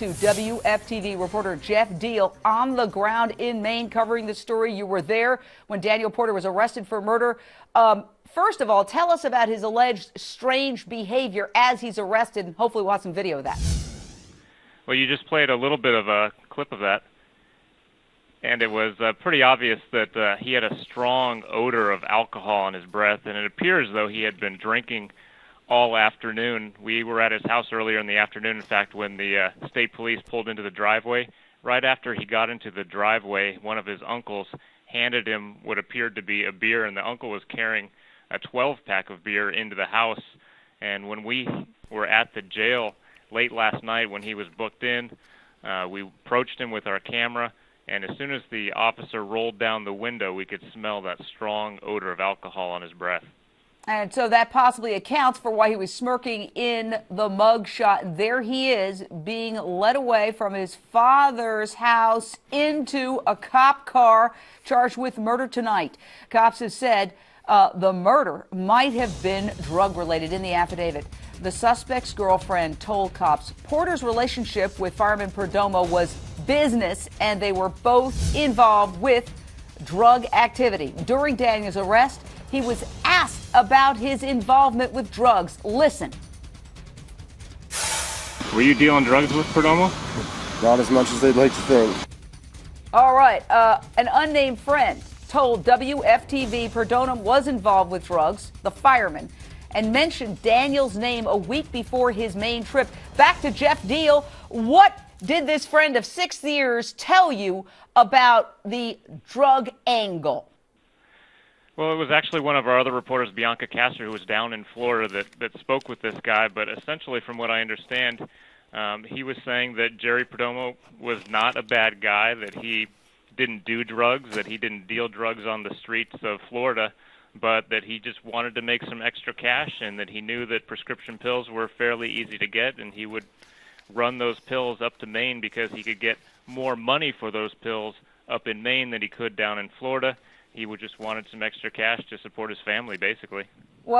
to WFTV reporter Jeff Deal on the ground in Maine covering the story. You were there when Daniel Porter was arrested for murder. First of all, tell us about his alleged strange behavior as he's arrested, and hopefully we'll have some video of that. Well, you just played a little bit of a clip of that, and it was pretty obvious that he had a strong odor of alcohol in his breath, and it appears as though he had been drinking all afternoon. We were at his house earlier in the afternoon, in fact, when the state police pulled into the driveway. Right after he got into the driveway, one of his uncles handed him what appeared to be a beer, and the uncle was carrying a 12-pack of beer into the house. And when we were at the jail late last night when he was booked in, we approached him with our camera, and as soon as the officer rolled down the window, we could smell that strong odor of alcohol on his breath. And so that possibly accounts for why he was smirking in the mug shot. There he is being led away from his father's house into a cop car, charged with murder tonight. Cops have said the murder might have been drug-related. In the affidavit, the suspect's girlfriend told cops Porter's relationship with fireman Perdomo was business, and they were both involved with drug activity. During Daniel's arrest, he was asked about his involvement with drugs. Listen. Were you dealing drugs with Perdomo? Not as much as they'd like to think. All right. An unnamed friend told WFTV Perdomo was involved with drugs, the fireman, and mentioned Daniel's name a week before his Maine trip. Back to Jeff Deal. What did this friend of 6 years tell you about the drug angle? Well, it was actually one of our other reporters, Bianca Casser, who was down in Florida that spoke with this guy. But essentially, from what I understand, he was saying that Jerry Perdomo was not a bad guy, that he didn't do drugs, that he didn't deal drugs on the streets of Florida, but that he just wanted to make some extra cash, and that he knew that prescription pills were fairly easy to get, and he would run those pills up to Maine because he could get more money for those pills up in Maine than he could down in Florida. He would just wanted some extra cash to support his family, basically. Well,